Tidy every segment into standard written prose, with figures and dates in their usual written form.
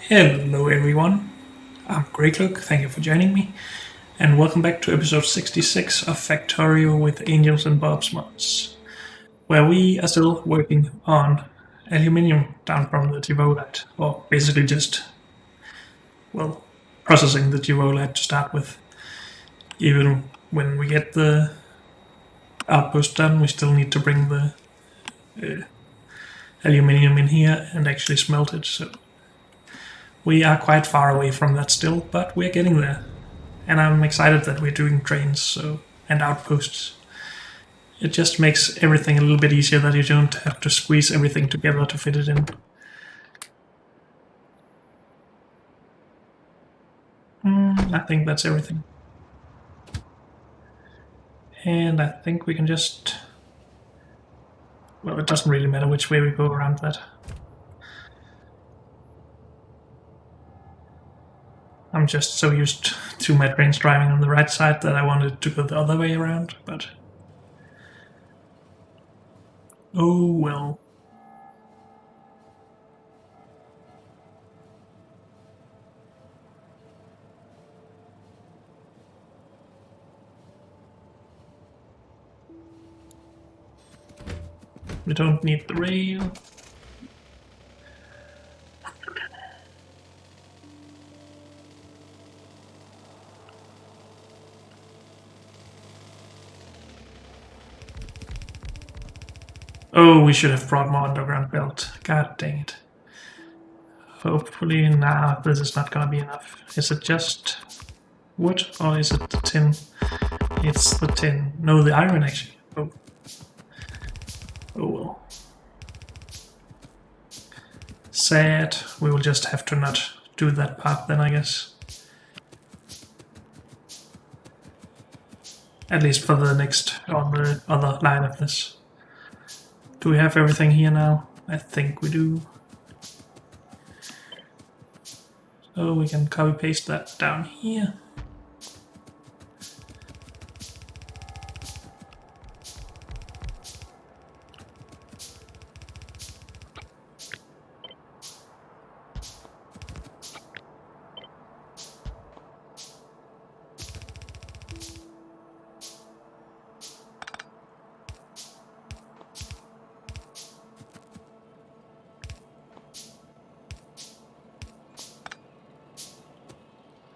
Hello everyone, I'm Greg Look, thank you for joining me, and welcome back to episode 66 of Factorio with Angels and Bob's Mods, where we are still working on aluminium down from the Tivolite, or basically just, processing the Tivolite to start with. Even when we get the outpost done, we still need to bring the aluminium in here and actually smelt it, so we are quite far away from that still, but we're getting there. And I'm excited that we're doing trains and outposts. It just makes everything a little bit easier that you don't have to squeeze everything together to fit it in. I think that's everything. And I think we can just... Well, it doesn't really matter which way we go around that. I'm just so used to my trains driving on the right side that I wanted to go the other way around, but... Oh well. We don't need the rail. Oh, we should have brought more underground belt. God dang it. Hopefully, nah, this is not gonna be enough. Is it just wood or is it the tin? It's the tin. No, the iron actually. Oh. Oh well. Sad. We will just have to not do that part then, I guess. At least for the next, on the other line of this. Do we have everything here now? I think we do. So we can copy paste that down here.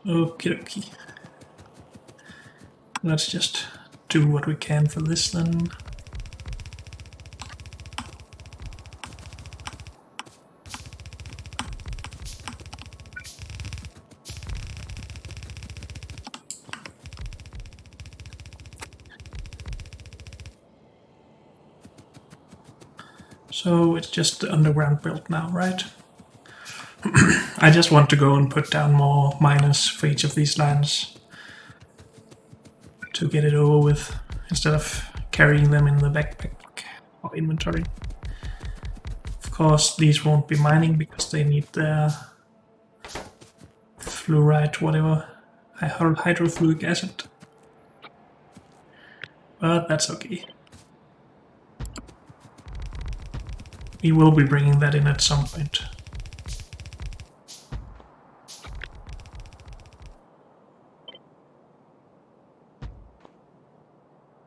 Okie dokie. Let's just do what we can for this then. So it's just the underground build now, right? I just want to go and put down more miners for each of these lines to get it over with, instead of carrying them in the backpack or inventory. Of course, these won't be mining because they need their fluoride, whatever, hydrofluoric acid. But that's okay. We will be bringing that in at some point.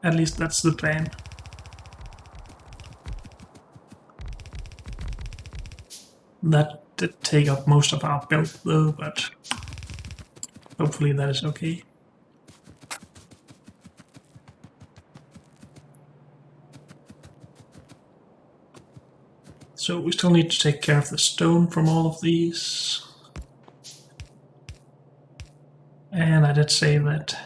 At least that's the plan. That did take up most of our build though, but hopefully that is okay. So we still need to take care of the stone from all of these. And I did say that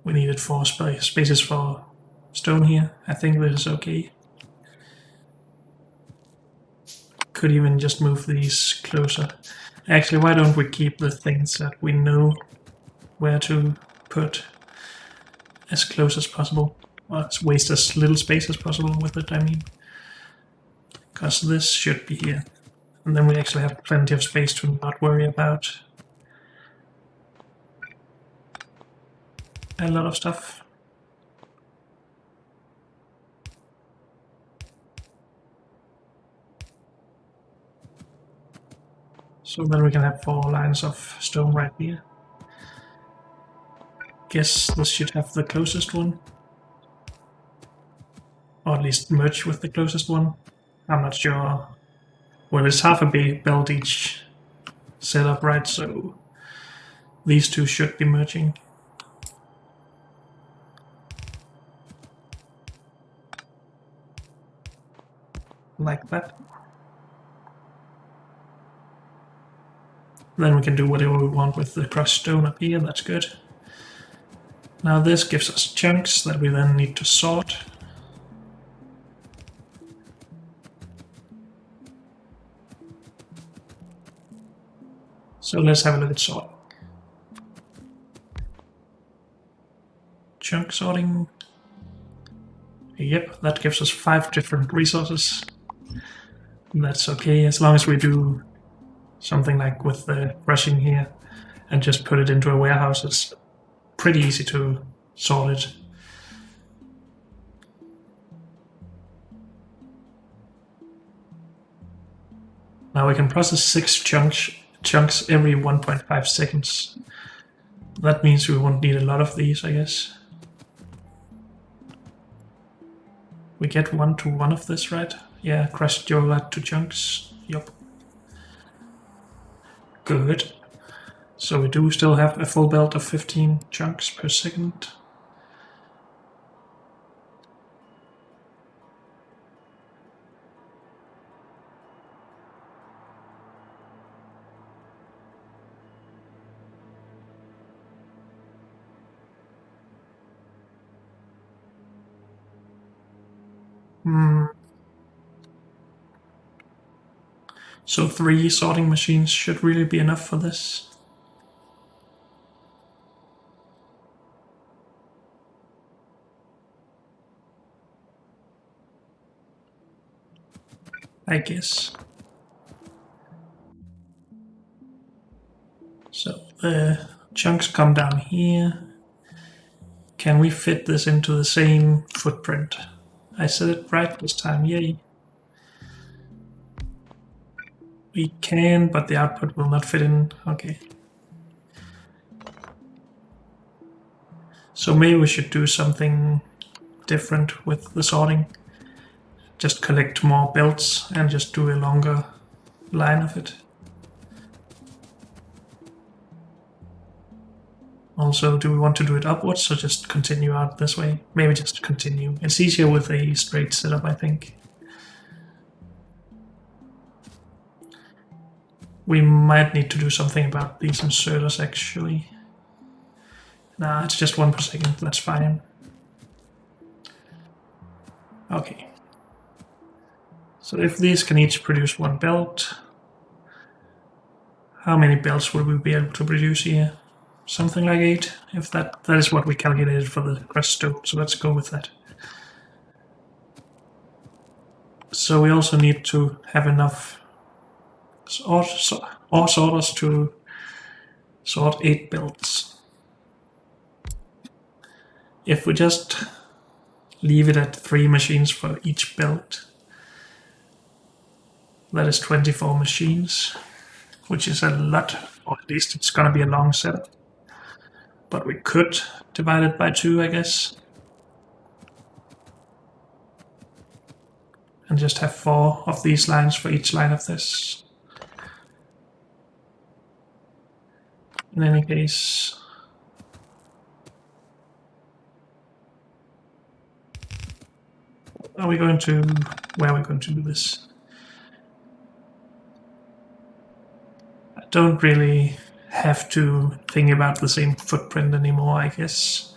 we needed 4 spaces for stone here. I think this is okay. Could even just move these closer. Actually, why don't we keep the things that we know where to put as close as possible? Or waste as little space as possible with it, I mean. Because this should be here. And then we actually have plenty of space to not worry about a lot of stuff. So then we can have 4 lines of stone right here. Guess this should have the closest one. Or at least merge with the closest one. I'm not sure. Well, it's half a big belt each setup, right? So these two should be merging. Like that. Then we can do whatever we want with the crushed stone up here, that's good. Now this gives us chunks that we then need to sort. So let's have a look at sorting. Chunk sorting. Yep, that gives us 5 different resources. That's okay, as long as we do something like with the brushing here and just put it into a warehouse. It's pretty easy to sort it. Now we can process 6 chunks every 1.5 seconds. That means we won't need a lot of these, I guess. We get 1 to 1 of this, right? Yeah, crushed Jola to chunks. Yup. Good. So we do still have a full belt of 15 chunks per second. So 3 sorting machines should really be enough for this. I guess. So the chunks come down here. Can we fit this into the same footprint? I said it right this time, yay. We can, but the output will not fit in. Okay. So maybe we should do something different with the sorting. Just collect more belts and just do a longer line of it. Also, do we want to do it upwards or just continue out this way? Maybe just continue. It's easier with a straight setup, I think. We might need to do something about these inserters, actually. Nah, it's just 1 per second, that's fine. Okay. So if these can each produce 1 belt, how many belts will we be able to produce here? Something like 8, if that is what we calculated for the crushed stone, so let's go with that. So we also need to have enough ore sorters to sort 8 belts. If we just leave it at 3 machines for each belt, that is 24 machines, which is a lot, or at least it's gonna be a long setup. But we could divide it by 2, I guess. And just have 4 of these lines for each line of this. In any case, where are we going to do this? I don't really have to think about the same footprint anymore, I guess.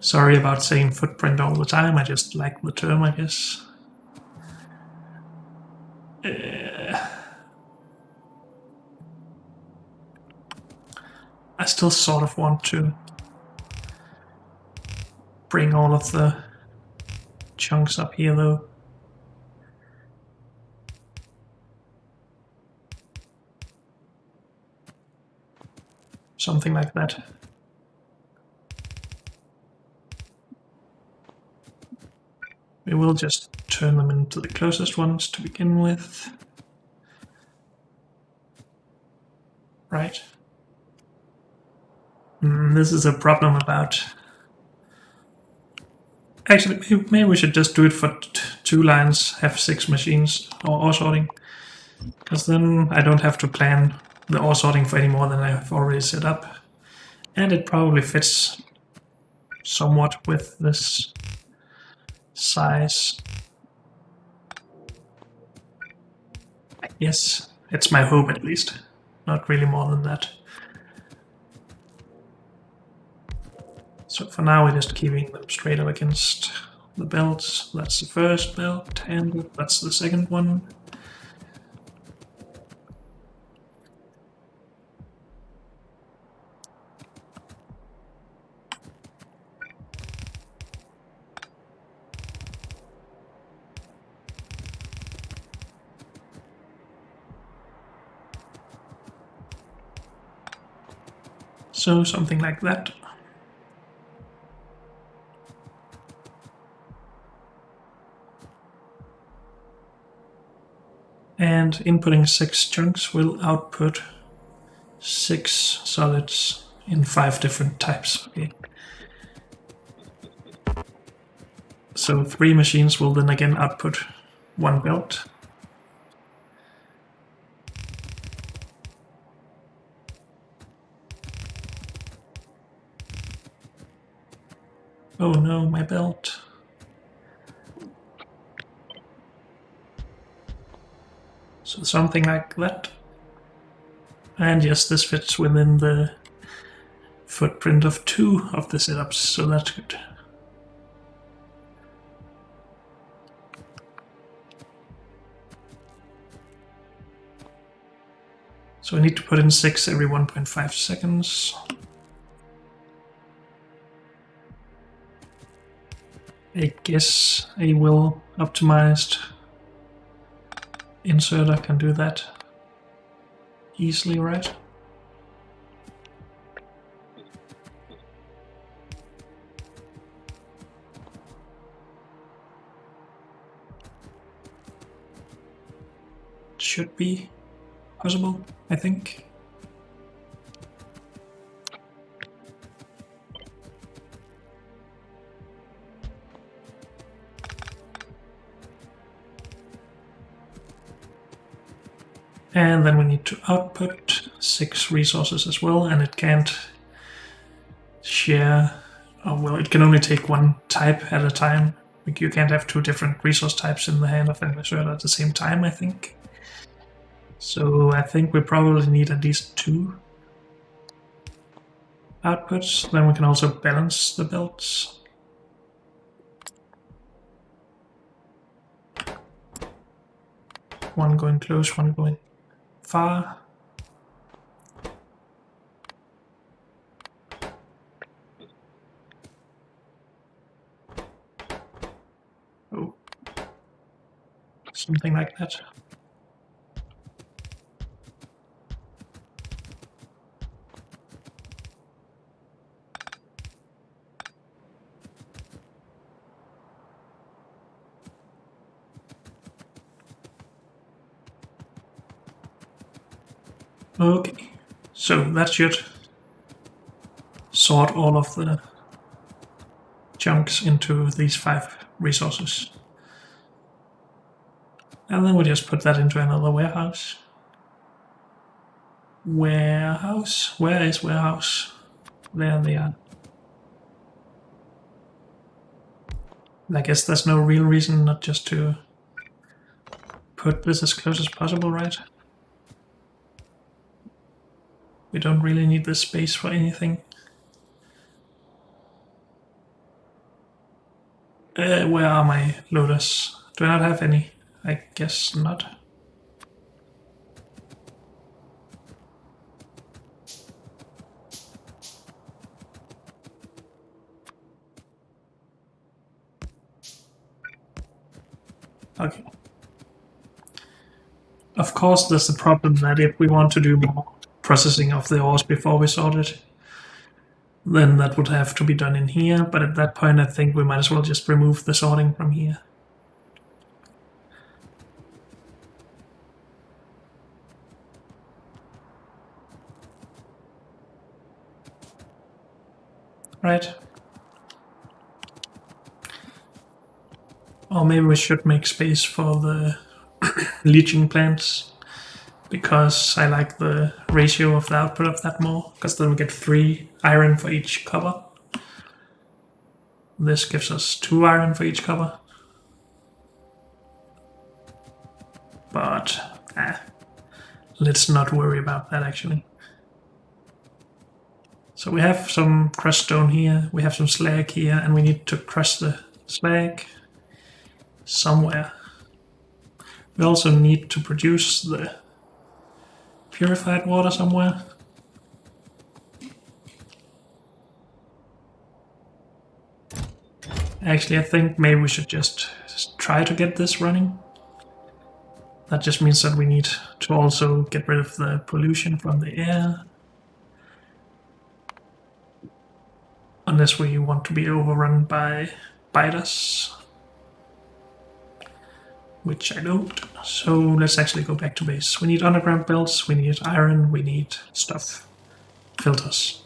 Sorry about saying footprint all the time, I just like the term, I guess. I still sort of want to bring all of the chunks up here though. Something like that. We will just turn them into the closest ones to begin with. right? This is a problem about... Actually, maybe we should just do it for 2 lines, have 6 machines or ore sorting. Because then I don't have to plan the ore sorting for any more than I have already set up. And it probably fits somewhat with this size. Yes, it's my hope at least. Not really more than that. So for now we're just keeping them straight up against the belts. That's the first belt, and that's the second one. So something like that. And inputting 6 chunks will output 6 solids in 5 different types. Okay. So 3 machines will then again output 1 belt. Oh no, my belt. So something like that. And yes, this fits within the footprint of 2 of the setups, so that's good. So I need to put in 6 every 1.5 seconds. I guess a well optimized inserter can do that easily, right? Should be possible, I think. And then we need to output 6 resources as well, and it can't share, oh, well, it can only take 1 type at a time. Like you can't have 2 different resource types in the hand of an inserter at the same time, I think. So I think we probably need at least 2 outputs. Then we can also balance the belts. One going close, one going far. Oh, something like that. Okay, so that should sort all of the chunks into these 5 resources. And then we just put that into another warehouse. Warehouse? Where is warehouse? There they are. I guess there's no real reason not just to put this as close as possible, right? We don't really need this space for anything. Where are my loaders? Do I not have any? I guess not. Okay. Of course, there's the problem that if we want to do more processing of the ores before we sort it, then that would have to be done in here, but at that point I think we might as well just remove the sorting from here. right? Or maybe we should make space for the leaching plants, because I like the ratio of the output of that more, because then we get 3 iron for each copper. This gives us 2 iron for each copper. But let's not worry about that actually. So we have some crushed stone here, we have some slag here, and we need to crush the slag somewhere. We also need to produce the purified water somewhere. Actually, I think maybe we should just try to get this running. That just means that we need to also get rid of the pollution from the air. Unless we want to be overrun by biters. Which I don't. So let's actually go back to base. We need underground belts, we need iron, we need stuff. Filters.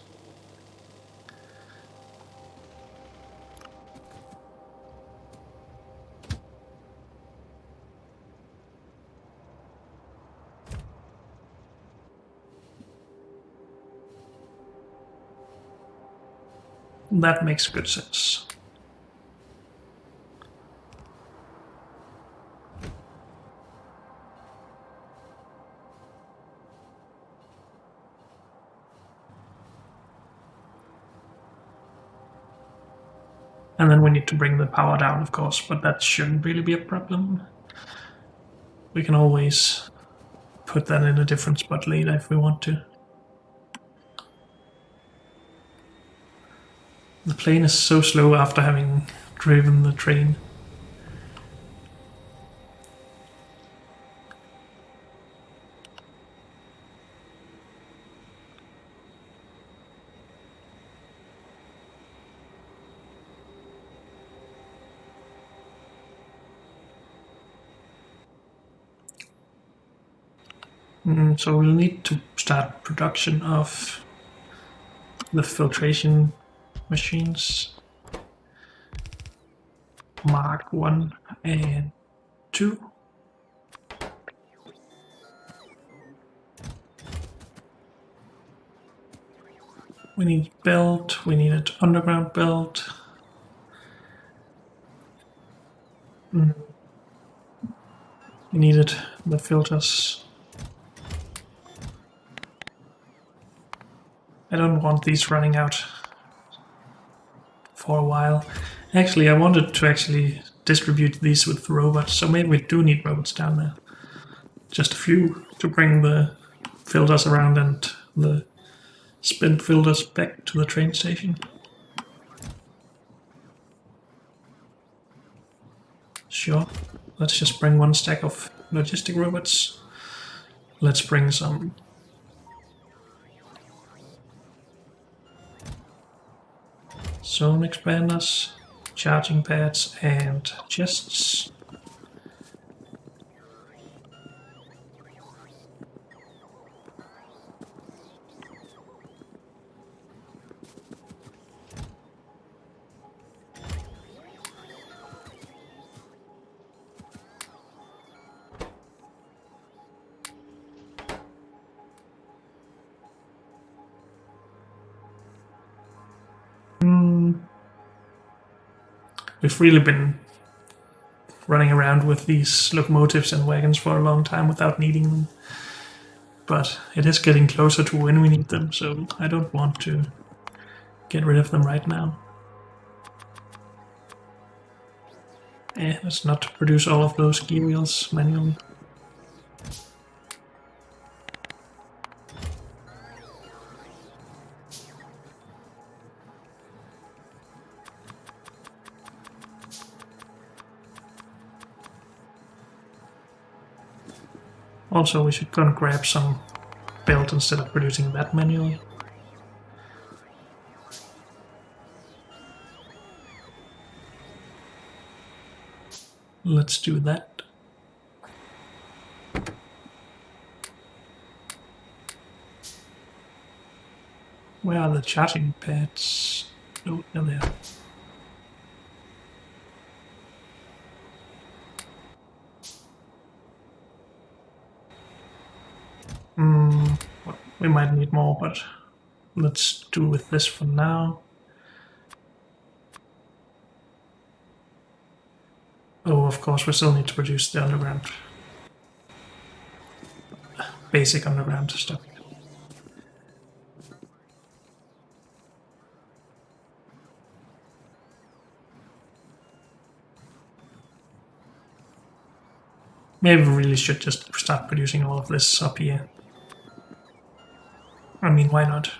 That makes good sense. And then we need to bring the power down, of course, but that shouldn't really be a problem. We can always put that in a different spot later if we want to. The plane is so slow after having driven the train. So we'll need to start production of the filtration machines. Mark 1 and 2. We need belt, we need an underground belt. We needed the filters. I don't want these running out for a while. Actually, I wanted to actually distribute these with robots, so maybe we do need robots down there. Just a few to bring the filters around and the spent filters back to the train station. Sure, let's just bring 1 stack of logistic robots. Let's bring some zone expanders, charging pads, and chests. We've really been running around with these locomotives and wagons for a long time without needing them. But it is getting closer to when we need them, so I don't want to get rid of them right now. Let's not produce all of those gear wheels manually. Also, we should go and grab some belt instead of producing that manually. Let's do that. Where are the charging pads? float? No, there. Well, we might need more, but let's do with this for now. Oh, of course, we still need to produce the underground. Basic underground stuff. Maybe we really should just start producing all of this up here. I mean, why not?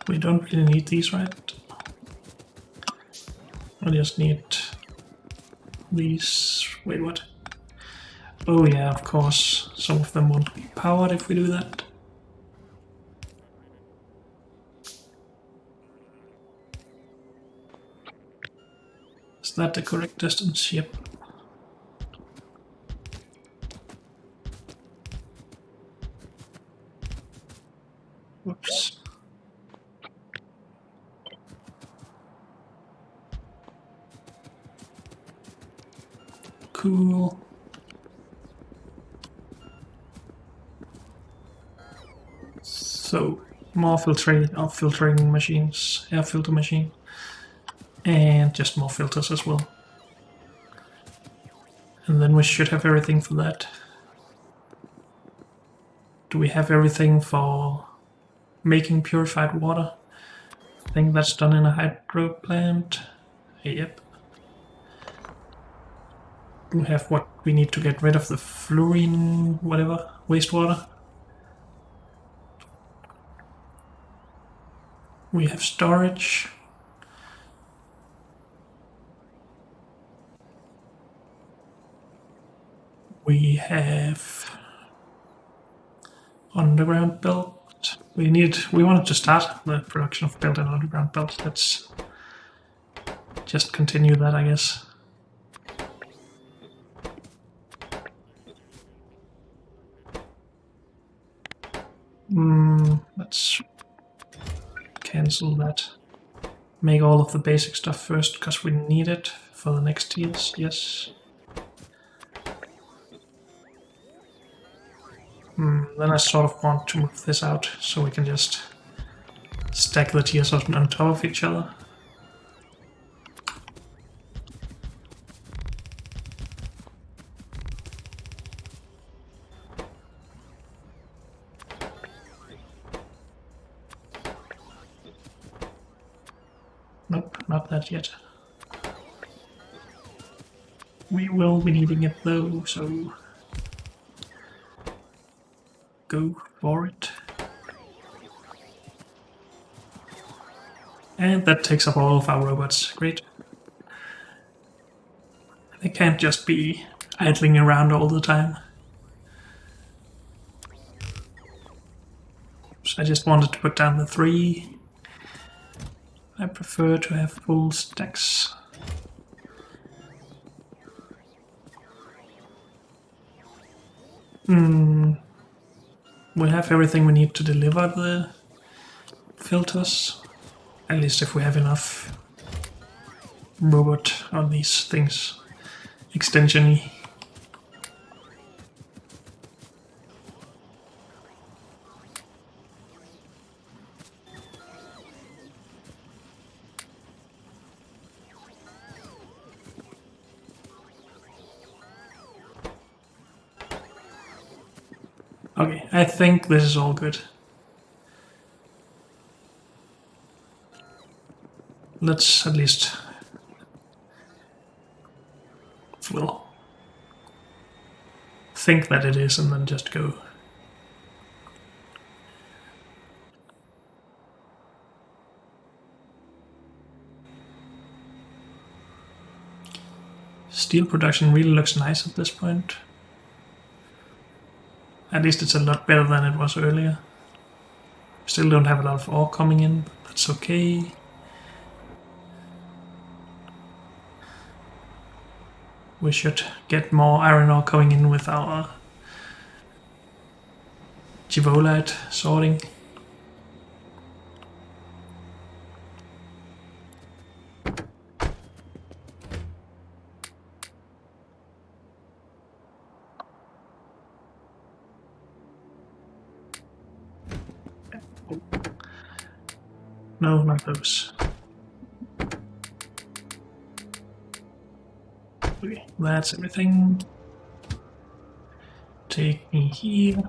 We don't really need these, right? I just need these. Wait, what? Oh yeah, of course. Some of them won't be powered if we do that. Is that the correct distance? Yep. Whoops. Cool. So, more filtering machines, air filter machine, and just more filters as well. And then we should have everything for that. Do we have everything for making purified water? I think that's done in a hydro plant. Yep. We have what we need to get rid of the fluorine, whatever, wastewater. We have storage. We have underground belt. We wanted to start the production of built and underground belt. Let's just continue that, I guess. Let's cancel that. Make all of the basic stuff first, because we need it for the next tiers, yes. Then I sort of want to move this out, so we can just stack the tiers on top of each other. Nope, not that yet. We will be needing it though, so go for it. And that takes up all of our robots. Great. They can't just be idling around all the time. So I just wanted to put down the 3. I prefer to have full stacks. We have everything we need to deliver the filters. At least if we have enough robot on these things. Extension-y. Okay, I think this is all good. Let's at least, well, think that it is and then just go. Steel production really looks nice at this point. At least it's a lot better than it was earlier. Still don't have a lot of ore coming in, but that's okay. We should get more iron ore coming in with our Givolite sorting. No, not those. Okay, that's everything. Take me here.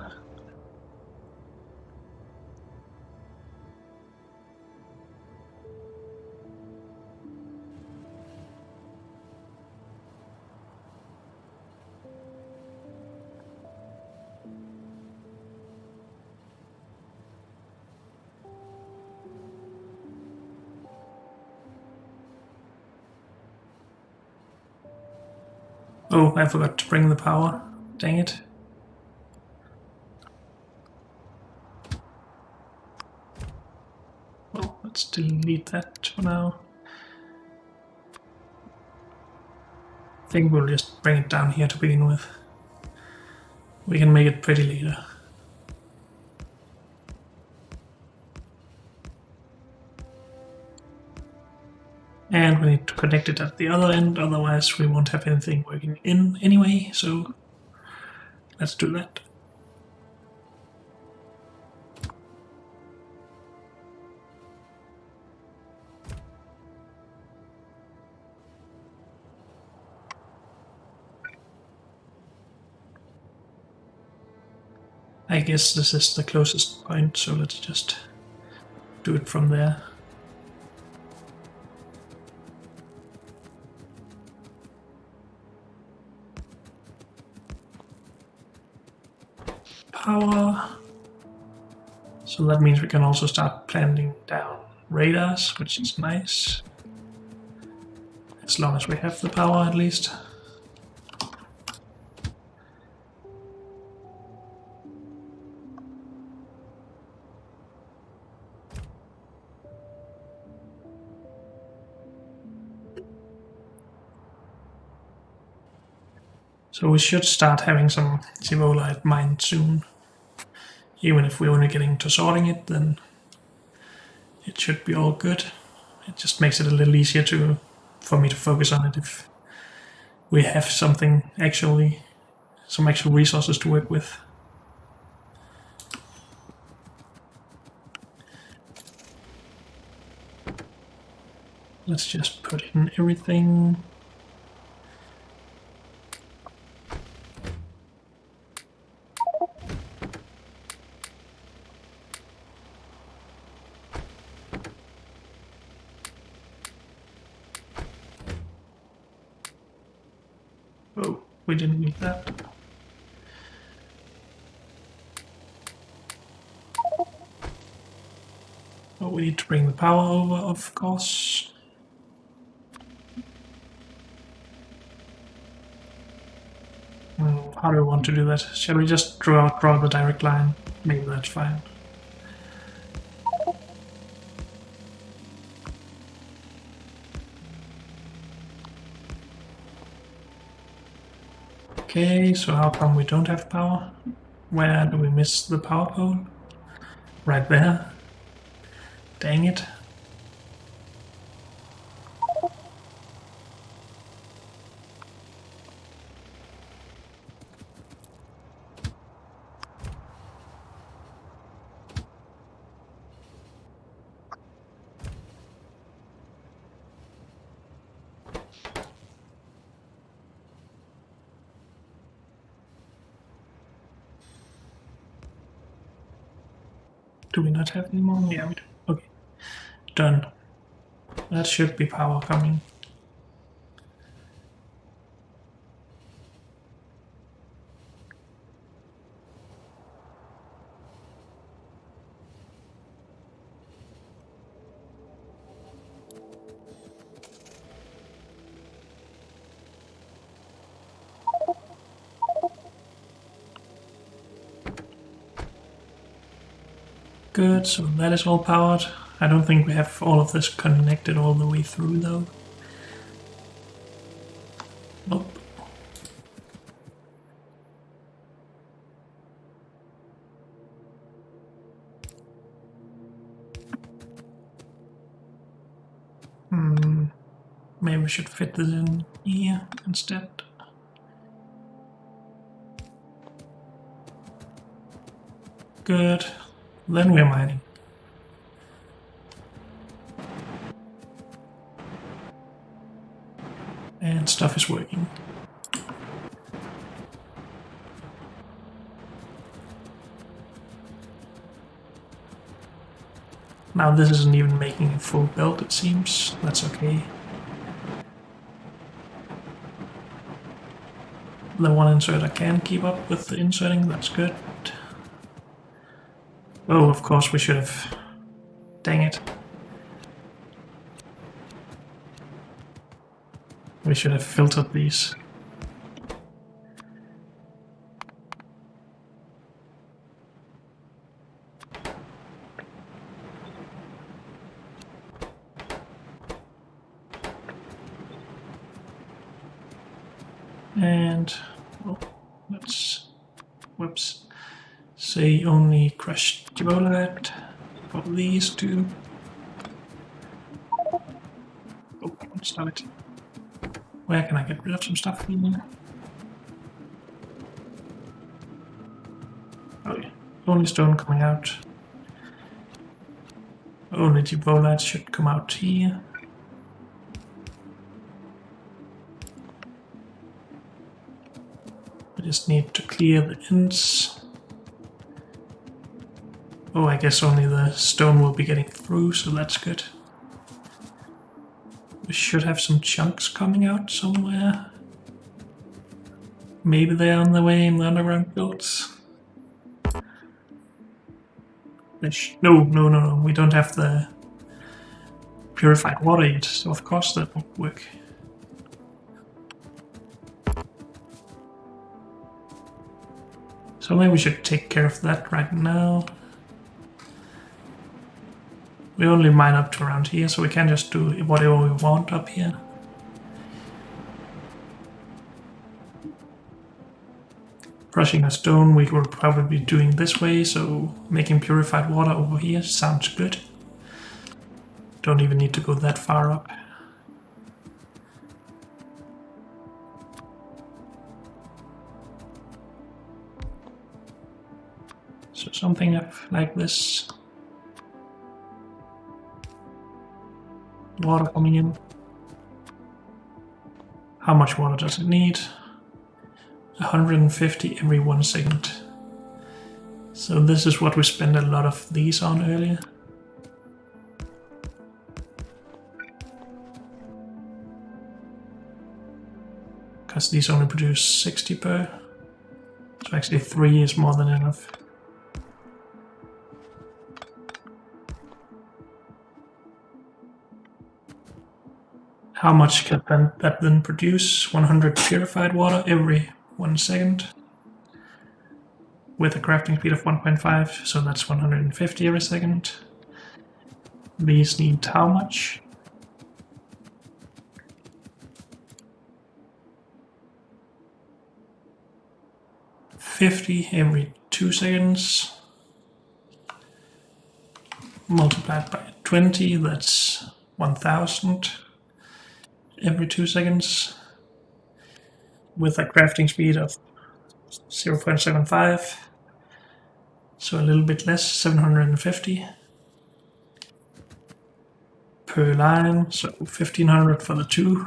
Oh, I forgot to bring the power. Dang it. Well, let's delete that for now. I think we'll just bring it down here to begin with. We can make it pretty later. And we need to connect it at the other end, otherwise we won't have anything working in anyway, so let's do that. I guess this is the closest point, so let's just do it from there. Power. So that means we can also start planting down radars, which is nice. As long as we have the power at least. So we should start having some Givolite mined soon. Even if we're only getting to sorting it, then it should be all good. It just makes it a little easier for me to focus on it if we have something actually, some actual resources to work with. Let's just put in everything. Oh, we didn't need that. Oh, we need to bring the power over, of course. How do we want to do that? Shall we just draw the direct line? Maybe that's fine. Okay, so how come we don't have power? Where do we miss the power pole? Right there. Dang it. Do we not have any more? Yeah, we do. Okay. Done. That should be power coming. Good, so that is all powered. I don't think we have all of this connected all the way through though. Nope. Maybe we should fit this in here instead. Good. Then we're mining. And stuff is working. Now this isn't even making a full build, it seems. That's okay. The one inserter can keep up with the inserting, that's good. Oh, of course we should have... Dang it. We should have filtered these. And well, let's, whoops, say only crushed Gibolite for these two. Oh, stop it. Where can I get rid of some stuff here? Oh yeah, only stone coming out. Only Gibolite should come out here. Just need to clear the ends. Oh, I guess only the stone will be getting through, so that's good. We should have some chunks coming out somewhere. Maybe they're on the way in the underground builds. No, we don't have the purified water yet, so of course that won't work. So maybe we should take care of that right now. We only mine up to around here, so we can just do whatever we want up here. Brushing a stone we will probably be doing this way, so making purified water over here sounds good. Don't even need to go that far up. So something like this. Water coming in. How much water does it need? 150 every 1 second. So this is what we spent a lot of these on earlier. Because these only produce 60 per. So actually 3 is more than enough. How much can that then produce? 100 purified water every 1 second. With a crafting speed of 1.5, so that's 150 every second. These need how much? $50 every 2 seconds. Multiplied by 20, that's 1000 every 2 seconds. With a crafting speed of 0.75, so a little bit less, 750 per line, so 1500 for the 2.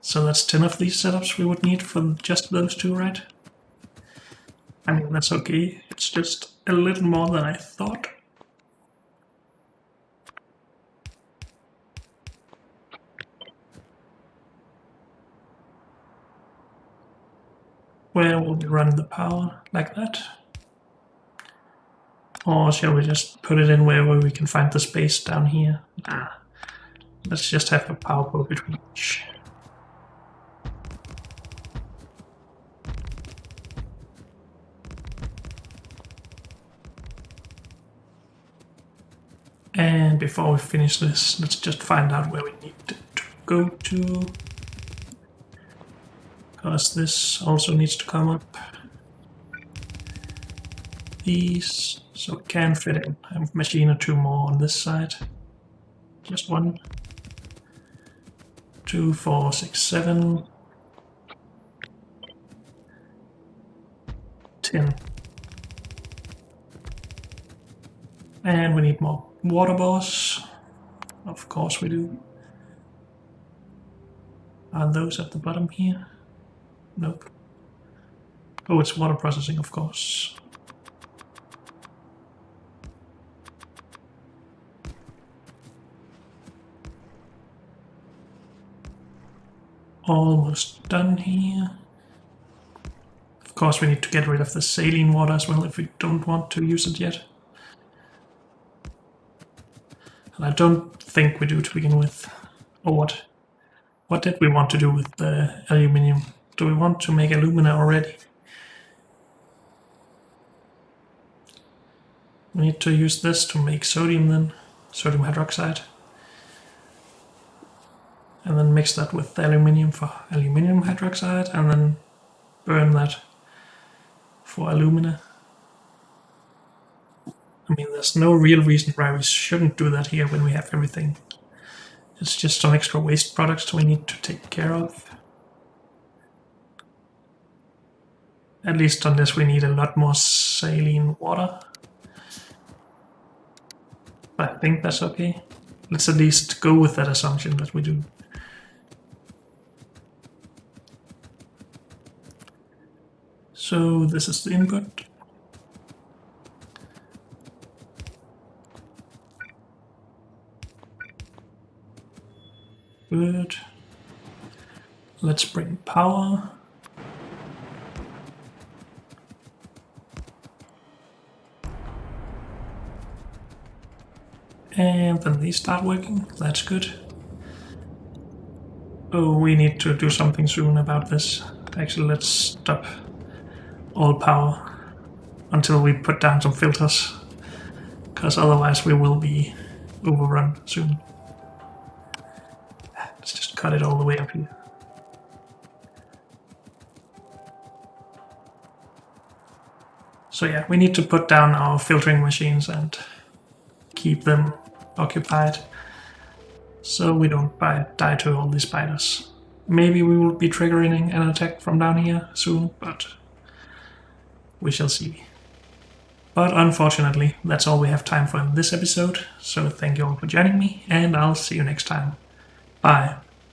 So that's 10 of these setups we would need for just those 2, right? I mean, that's okay, it's just a little more than I thought. Where will we run the power? Like that? Or shall we just put it in wherever we can find the space down here? Nah. Let's just have a power pole between each. And before we finish this, let's just find out where we need to go to. Because this also needs to come up. These, so it can fit in a machine or two more on this side. Just 1, 2, 4, 6, 7, 10. And we need more water bars. Of course we do. Are those at the bottom here? Nope. Oh, it's water processing, of course. Almost done here. Of course we need to get rid of the saline water as well if we don't want to use it yet. And I don't think we do to begin with. Or what? What did we want to do with the aluminium? Do we want to make alumina already? We need to use this to make sodium then. Sodium hydroxide. And then mix that with the aluminium for aluminium hydroxide, and then burn that for alumina. I mean, there's no real reason why we shouldn't do that here when we have everything. It's just some extra waste products we need to take care of. At least on this we need a lot more saline water. I think that's okay. Let's at least go with that assumption that we do. So this is the input. Good. Let's bring power. And then these start working. That's good. Oh, we need to do something soon about this. Actually, let's stop all power until we put down some filters, because otherwise we will be overrun soon. Let's just cut it all the way up here. So yeah, we need to put down our filtering machines and keep them occupied so we don't die to all these spiders. Maybe we will be triggering an attack from down here soon, but we shall see. But unfortunately, that's all we have time for in this episode, so thank you all for joining me, and I'll see you next time. Bye.